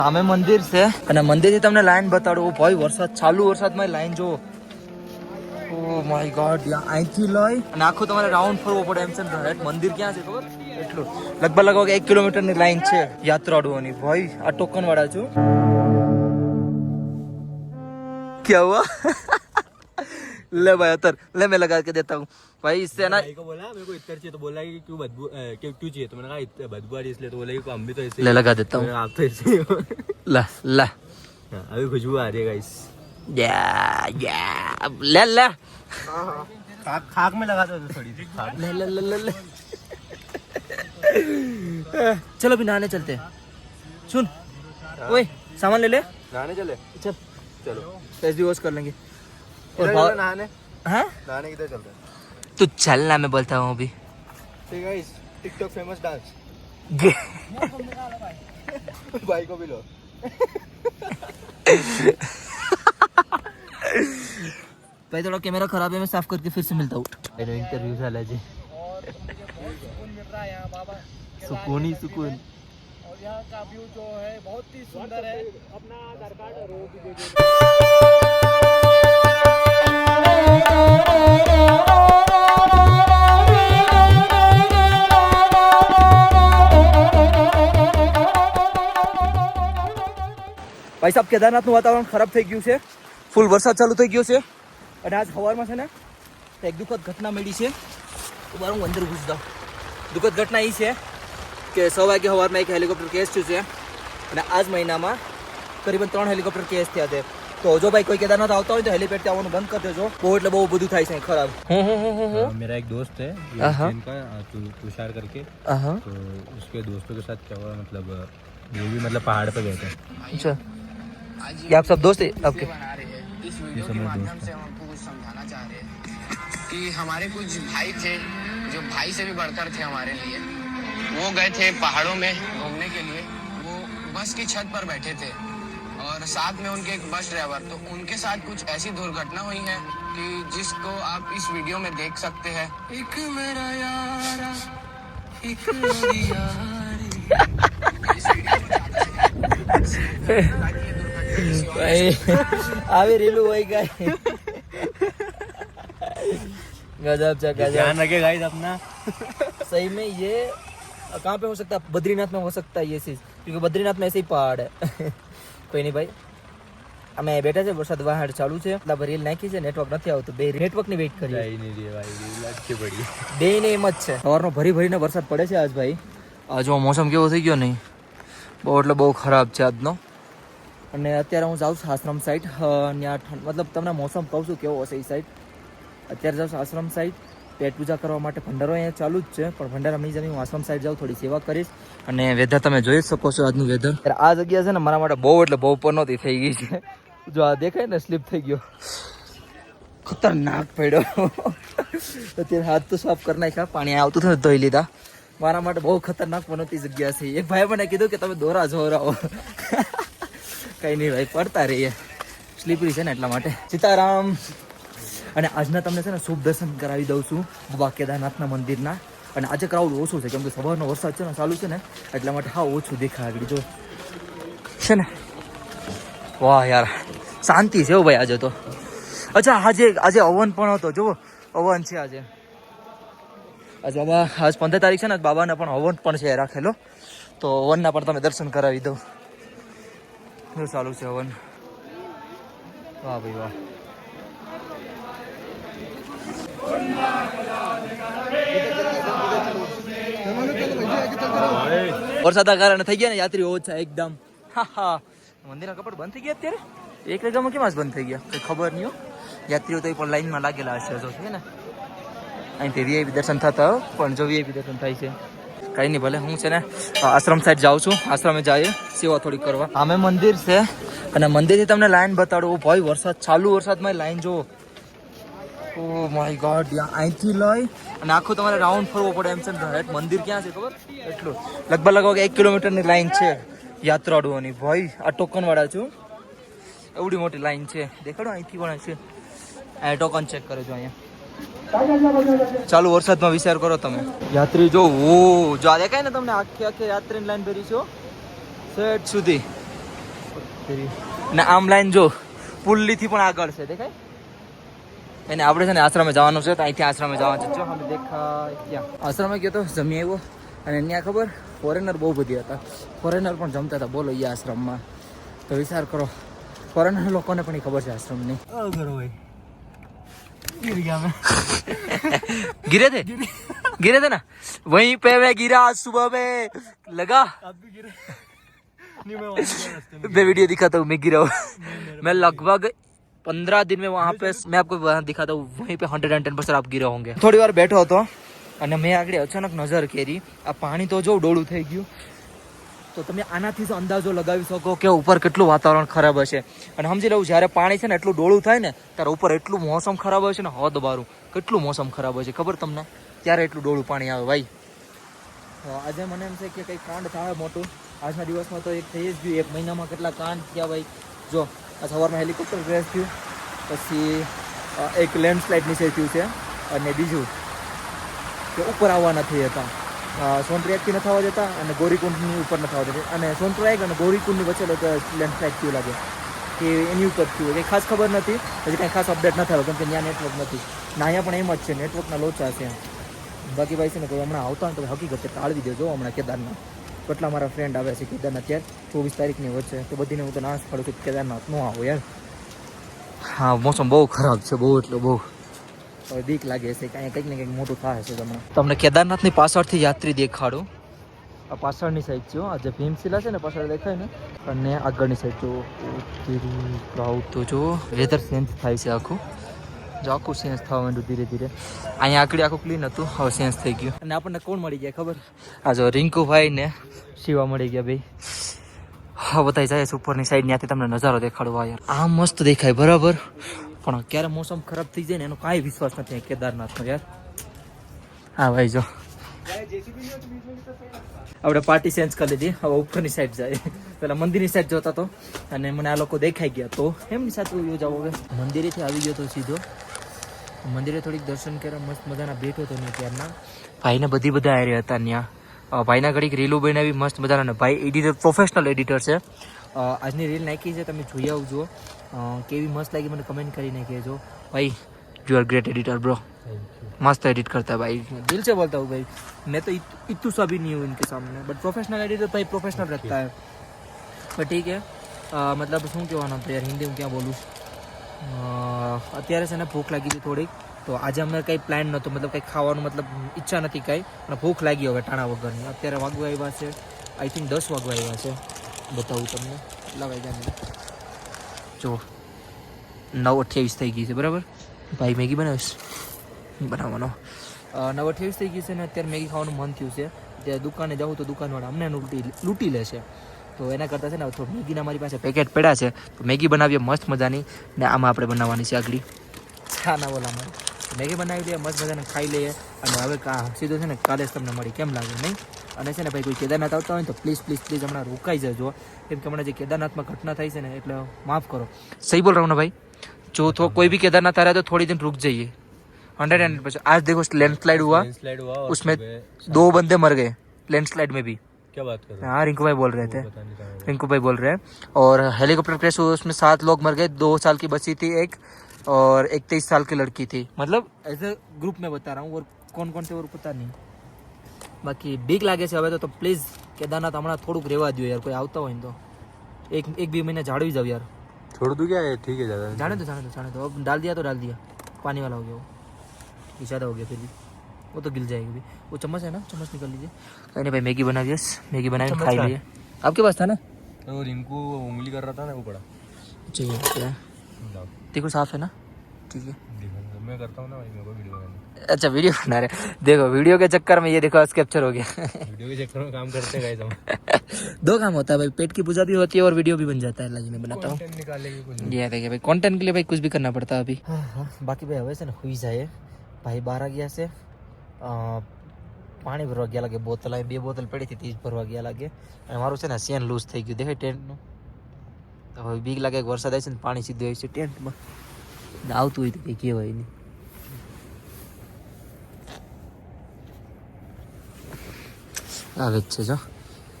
સામે મંદિર છે અને મંદિરથી તમને લાઈન બતાડું ભાઈ. વરસાદ ચાલુ, વરસાદમાં લાઈન જો. ઓ માય ગોડ, અહીંથી લઈ અને આખું તમારે રાઉન્ડ ફરવો પડે એમ છે. મંદિર ક્યાં છે ખબર? એટલું લગભગ 1 કિલોમીટરની લાઈન છે યાત્રાળુઓની. ભાઈ આ ટોકન વાળા છું. क्या हुआ? ले भाई उतर, ले मैं लगा के देता हूँ भाई. इससे ना भाई को बोला मेरे को इतर चाहिए तो बोला कि क्यों बदबू क्यों चाहिए, तो मैंने कहा बदबू आ रही इसलिए, तो बोला कि हम भी तो ऐसे ले लगा देता हूँ. आप तो ऐसे ही हो. ला ला अभी खुशबू आ रही है गाइस. या ले ले खाक में लगा दो थोड़ी सी. ले ले ले ले. चलो अभी नहाने चलते हैं. सुन ओए, सामान ले ले. नहाने चले? चल चलो फेस भी वॉश कर लेंगे. और और नहाने हाँ नहाने किधर चलते हैं? तू चलना, मैं बोलता हूँ अभी. ठीक है गाइस, टिकटॉक फेमस डांस. भाई को भी लो. भाई थोड़ा कैमरा खराब है, मैं साफ करके फिर से मिलता हूँ. इंटरव्यू झाला जी. सुकून ही सुकून. और यहाँ का व्यू जो है बहुत ही सुंदर है. अपना आधार कार्ड और वो भी दे दो. ભાઈ સાહેબ, કેદારનાથનું વાતાવરણ ખરાબ થઈ ગયું છે. ફૂલ વરસાદ ચાલુ થઈ ગયો છે અને આજ સવારમાં છે ને એક દુઃખદ ઘટના મળી છે. હું અંદર ઘૂસી જાઉં. દુઃખદ ઘટના એ છે કે 6 વાગે સવારમાં એક હેલિકોપ્ટર કેસ થયું છે અને આજ મહિનામાં કરીબન 3 હેલિકોપ્ટર કેસ થયા છે. તો જો ભાઈ કોઈ કેદારનાથ આવતા હોય તો હેલિપેડ થી આવવાનું બંધ કરી દેજો. બહુ એટલે બહુ બધું થાય છે ખરાબ. मेरा एक दोस्त है हाँ। जिनका तुषार करके, हाँ तो उसके दोस्तों के साथ क्या हुआ, मतलब वो भी मतलब पहाड़ पे गए थे. अच्छा, ये आप सब दोस्त है आपके? इस वीडियो के माध्यम से हम आपको कुछ समझाना चाह रहे हैं कि हमारे कुछ भाई थे जो भाई से भी बढ़कर थे हमारे लिए. वो गए थे पहाड़ों में घूमने के लिए. वो बस की छत पर बैठे थे और साथ में उनके एक बस ड्राइवर. तो उनके साथ कुछ ऐसी दुर्घटना हुई है कि जिसको आप इस वीडियो में देख सकते हैं. एक मेरा यारा, एक मेरी यारी. इस वीडियो में આવી રેલું હોય ગાય. गजब से गजब. ध्यान रखे गाइस अपना. सही में ये कहाँ पे हो सकता है? बद्रीनाथ में हो सकता है ये चीज, क्योंकि बद्रीनाथ में ऐसे ही पहाड़ है. कोई नहीं भाई, અમે બેઠા છે, વરસાદ બહાર ચાલુ છે. એટલે રીલ નાખી છે, નેટવર્ક નથી આવતું. બે નેટવર્ક ની વેઇટ કરીએ. नहीं नहीं भाई अच्छी बढ़िया. બે ને એમ જ છે. સવારનો ભરી ભરીને વરસાદ પડે છે આજ ભાઈ. આ જો મોસમ કેવો થઈ ગયો નહીં, બહુ એટલે બહુ ખરાબ છે આજનો. અને અત્યારે હું જાઉં છું આશ્રમ સાઈડ. ત્યાં મતલબ તમને મોસમ કહું છું કેવો હશે એ સાઈડ. અત્યારે જાઉં છું આશ્રમ સાઈડ પેટ પૂજા કરવા માટે. ભંડારો અહીંયા ચાલુ જ છે, પણ ભંડારા નહીં જમી હું આશ્રમ સાઈડ જાઉં, થોડી સેવા કરીશ. અને વેધર તમે જોઈ શકો છો આજનું વેધર. આ જગ્યા છે ને મારા માટે બહુ એટલે બહુ પનોતી થઈ ગઈ છે. જો આ દેખાય ને, સ્લીપ થઈ ગયો, ખતરનાક પડ્યો. તો તે હાથ તો સાફ કરી નાખ્યા, પાણી આવતું થયું ધોઈ લીધા. મારા માટે બહુ ખતરનાક પનોતી જગ્યા છે. એક ભાઈ મને કીધું કે તમે દોરા જોરાવો. કઈ નહીં ભાઈ, પડતા રહીએ, સ્લીપરી છે ને એટલા માટે. સીતારામ. અને આજના તમને છે ને શુભ દર્શન કરાવી દઉં છું બાબા કેદારનાથના મંદિરના. અને આજે ક્રાઉડ ઓછું છે કેમ કે સવારનો વરસાદ છે ને ચાલુ છે ને, એટલા માટે હા ઓછું દેખાય આગળ જો છે ને. વાહ યાર, શાંતિ છે હો ભાઈ આજે તો. અચ્છા, આજે હવન પણ હતો. જુઓ હવન છે આજે. બાબા આજ 15 તારીખ છે ને, બાબાને પણ હવન પણ છે રાખેલો. તો હવનના પણ તમે દર્શન કરાવી દઉં. ચાલુ છે હવન. વાહ ભાઈ વાહ. વરસાદના કારણે થઈ ગયા ને યાત્રી ઓછા એકદમ. મંદિરના કપડ બંધ થઈ ગયા અત્યારે. એક રેગામાં કેમ આજ બંધ થઈ ગયા કઈ ખબર નહીં હો. યાત્રીઓ તો પણ લાઈનમાં લાગેલા હશે જો છે ને. અહીંથી વીઆઈપી દર્શન થતા હો, પણ જો વીઆઈપી દર્શન થાય છે કઈ નહીં. ભલે હું છે ને આશ્રમ સાઈડ જાઉં છું. આશ્રમે જઈએ સેવા થોડી કરવા. આમે મંદિર છે અને મંદિરથી તમને લાઈન બતાડું ભાઈ. વરસાદ ચાલુ, વરસાદમાં લાઈન જો. ઓ માય ગોડ, અહીંથી લઈ અને આખું તમારે રાઉન્ડ ફરવો પડે એમ છે. મંદિર ક્યાં છે ખબર? એટલું લગભગ 1 કિલોમીટરની લાઈન છે યાત્રાળુઓની. ભાઈ આ ટોકન વાળા છું, એવડી મોટી લાઈન છે. દેખાડો અહીંથી પણ છે. આ ટોકન ચેક કરો છો અહીંયા. ચાલુ વરસાદમાં વિચાર કરો તમે. યાત્રી જો આ દેખાય ને તમને, આખી યાત્રીની લાઈન ભરી છો સેટ સુધી. ને આમ લાઈન જો પુલ્લીથી પણ આગળ છે દેખાય એને આપણે છે ને આશ્રમે જવાનું છે તો અહીંથી આશ્રમે જવાનું છે જો અમે દેખાય ત્યાં આશ્રમે ગયો તો જમી આવ્યો અને ત્યાં ખબર ફોરેનર બહુ બધી હતા ફોરેનર પણ જમતા હતા બોલો એ આશ્રમમાં તો વિચાર કરો ફોરેનર લોકોને પણ ખબર છે આશ્રમની करो भाई गिर गया मैं गिरे थे ना वहीं पे मैं गिरा आज सुबह में लगा आप भी गिरे नहीं मैं वहाँ गया रास्ते में मैं वीडियो दिखाता हूँ मैं गिरा हूँ मैं लगभग 15 दिन में वहाँ पे मैं आपको वहाँ दिखाता हूँ वहीं पे 110% आप गिरा होंगे થોડી વાર બેઠો હતો અને મેં આગળ અચાનક નજર કરી આ પાણી તો જો ડોળું થઈ ગયું તો તમે આનાથી જ અંદાજો લગાવી શકો કે ઉપર કેટલું વાતાવરણ ખરાબ હશે અને સમજી લઉં જ્યારે પાણી છે ને એટલું ડોળું થાય ને ત્યારે ઉપર એટલું મોસમ ખરાબ હશે ને હદ બારું કેટલું મોસમ ખરાબ હશે ખબર તમને ત્યારે એટલું ડોળું પાણી આવે ભાઈ આજે મને એમ છે કે કંઈક કાંડ થાય મોટું આજના દિવસમાં તો એક થઈ જ ગયું 1 મહિનામાં કેટલા કાંડ થયા ભાઈ જો આ સવારમાં હેલિકોપ્ટર ક્રેશ થયું પછી એક લેન્ડસ્લાઇડ નીચે થયું છે અને બીજું કે ઉપર આવવા નથી હતા સોનપ્રયાગથી નથી આવવા દેતા અને ગૌરીકુંડની ઉપર નથી આવવા દેતા અને સોનપ્રયાગ અને ગૌરીકુંડની વચ્ચે લેન્ડસ્લાઇડ થયું લાગે કે એની ઉપર થયું કંઈ ખાસ ખબર નથી હજી કાંઈ ખાસ અપડેટ નથી આવ્યો કેમ કે ત્યાં નેટવર્ક નથી ના અહીંયા પણ એમ જ છે નેટવર્કના લોચા છે બાકી ભાઈ છે ને કોઈ હમણાં આવતા હોય તો હકીકત ટાળવી દેજો હમણાં કેદારનાથ કેટલા મારા ફ્રેન્ડ આવે છે કેદારનાથ ત્યારે 24 તારીખની વચ્ચે તો બધીને હું તો નાશ પાડું છું કેદારનાથ ન આવો યાર હા મોસમ બહુ ખરાબ છે બહુ એટલે બહુ હવે બીક લાગે છે કે અહીંયા કંઈક ને કંઈક મોટું થાય છે તમને કેદારનાથની પાછળથી યાત્રી દેખાડું આ પાછળની સાઈડ છે આ જે ભીમશિલા છે ને પાછળ દેખાય ને અને આગળની સાઈડ જો ક્રાઉડ તો જો વેધર ચેન્જ થાય છે આખું જો આખું ચેન્જ થવા માંડ્યું ધીરે ધીરે અહીંયા આગળ આખું ક્લીન હતું હવે ચેન્જ થઈ ગયું અને આપણને કોણ મળી ગયા ખબર આ જો રિંકુભાઈ ને શિવા મળી ગયા ભાઈ હા બતાવી જાય છે ઉપરની સાઈડ ત્યાંથી તમને નજારો દેખાડવા યાર આ મસ્ત દેખાય બરાબર પણ ક્યારે મોસમ ખરાબ થઈ જાય ને એનો કાંઈ વિશ્વાસ નથી કેદારનાથનો યાર હા ભાઈ જો આપણે પાર્ટી ચેન્જ કરી લીધી હવે ઉપરની સાઈડ જાય પેલા મંદિરની સાઈડ જોતા તો અને મને આ લોકો દેખાઈ ગયા તો એમની સાથે યોજાવ હવે મંદિરેથી આવી ગયો તો સીધો મંદિરે થોડીક દર્શન કર્યા મસ્ત મજાના બેઠો હતો ને ત્યારના ભાઈને બધા આવ્યા હતા ત્યાં ભાઈના ઘડીક રીલો બનાવી મસ્ત મજાના ભાઈ એડિટર પ્રોફેશનલ એડિટર છે આજની રીલ નાખી છે તમે જોઈ આવજો કેવી મસ્ત લાગી મને કમેન્ટ કરીને કહેજો भाई you are great editor bro मस्त एडिट करता है भाई दिल से बोलता हूँ भाई मैं तो इतू सा भी नहीं हूँ इनके सामने बट प्रोफेशनल एडिटर भाई प्रोफेशनल रखता है पर ठीक है मतलब શું કહેવાનું હતું યાર હિન્દી હું ક્યાં બોલું અત્યારે છે ને ભૂખ લાગી હતી થોડીક તો આજે અમને કંઈ પ્લાન નહોતો મતલબ કંઈ ખાવાનું મતલબ ઈચ્છા નથી કાંઈ પણ ભૂખ લાગી હવે ટાણા વગરની અત્યારે વાગવા આવ્યા છે આઈ થિંક 10 વાગવા આવ્યા છે બતાવું તમને કેટલા વાગ્યા જો 9:28 થઈ ગઈ છે બરાબર ભાઈ મેગી બનાવીશ બનાવવાનો 9:28 થઈ ગઈ છે ને અત્યારે મેગી ખાવાનું મન થયું છે ત્યાં દુકાને જાઉં તો દુકાનવાળા અમને લૂંટી લે છે તો એના કરતાં છે ને થોડું મેગીના મારી પાસે પેકેટ પડ્યા છે તો મેગી બનાવીએ મસ્ત મજાની ને આમાં આપણે બનાવવાની છે આગળ છાના ઓલામાં મેગી બનાવી લઈએ મસ્ત મજાને ખાઈ લઈએ અને હવે સીધો છે ને કાલે જ તમને મળી કેમ લાગે નહીં અને છે ને ભાઈ કોઈ કેદારનાથ આવતા હોય તો પ્લીઝ હમણાં રોકાઈ જજો કેમ કે હમણાં જે કેદારનાથમાં ઘટના થઈ છે ને એટલે માફ કરો સही बोल रहा हूँ ना भाई जो तो कोई भी केदारनाथ आ रहा है तो थोड़ी दिन रुक जाइए 100% आज देखो लैंडस्लाइड हुआ उसमें 2 बंदे मर गए लैंडस्लाइड में भी क्या बात कर रहे हाँ रिंकू भाई बोल रहे थे रिंकू भाई बोल रहे हैं और हेलीकॉप्टर क्रैश हुआ उसमें 7 लोग मर गए 2 साल की बच्ची थी एक और एक 23 साल की लड़की थी मतलब ऐसे ग्रुप में बता रहा हूँ और कौन कौन थे और पता नहीं बाकी बीक लागे છે હવે તો પ્લીઝ કેદારનાથ હમણાં થોડુંક રહેવા દો યાર કોઈ આવતા હોય ને તો एक 2 महीना जाड़वी जाओ यार छोड़ दूं क्या ठीक है ज़्यादा जाने दो अब डाल दिया तो डाल दिया पानी वाला हो गया वो ये ज़्यादा हो गया फिर भी वो तो गिल जाएगी भी वो चम्मच है ना चम्मच निकाल लीजिए कहीं नहीं भाई मैगी बना दिया मैगी बनाए खाई लिए आपके पास था ना तो रिंकू उंगली कर रहा था ना वो पड़ा चाहिए क्या देखो साफ है ना ठीक है मैं करता हूँ ना भाई मेरे को वीडियो बनाने अच्छा वीडियो बना रहे देखो वीडियो के चक्कर में ये देखो कैप्चर हो गया वीडियो के चक्कर में काम करते हैं गाइस हम 2 काम होता है भाई पेट की पूजा भी होती है और वीडियो भी बन जाता है लाजी में बनाता हूँ निकालेंगे कुछ ये देखिए भाई कंटेंट के लिए भाई कुछ भी करना पड़ता है अभी बाकी भाई હવે છે ને હુઈ જાય ભાઈ બહાર ગયા છે પાણી ભરવા ગયા લાગે બોતલ આ 2 બોતલ પડી હતી તે જ ભરવા ગયા લાગે અને મારું છે ને સેન લૂઝ થઈ ગયું દેખાય ટેન્ટનું તો હવે બીક લાગે કે વરસાદ આવે છે ને પાણી સીધું આવી છે ટેન્ટમાં આવતું હોય તો કંઈ કહેવાય નહીં આવે જ છે જો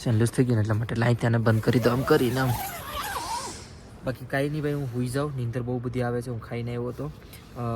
સેન લૂઝ થઈ ગયું ને એટલા માટે લાઈ ત્યાંને બંધ કરી દો આમ કરીને આમ બાકી કાંઈ નહીં ભાઈ, હું હુઈ જાઉં, નીંદર બહુ બધી આવે છે. હું ખાઈને આવ્યો હતો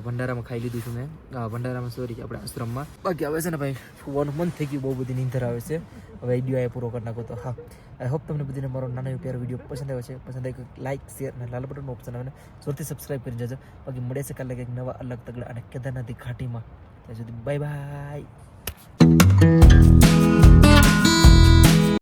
ભંડારામાં, ખાઈ લીધું છું મેં ભંડારામાં, સોરી આપણે આશ્રમમાં. બાકી આવે છે ને ભાઈ, સુવાનું મન થઈ ગયું, બહુ બધી નીંદર આવે છે. હવે વિડીયો આ પૂરો કરી નાખો તો હા. આઈ હોપ તમને બધીને મારો નાનો એવો પ્યારો વિડીયો પસંદ આવ્યો છે. પસંદ આવ્યો લાઇક, શેર અને લાલ બટનનો ઓપ્શન આવે ને જોરથી સબસ્ક્રાઈબ કરી જજો. બાકી મળે છે કાલે કંઈક નવા અલગ તગડા અને કેદારનાથની ઘાટીમાં. ત્યાં સુધી બાય બાય.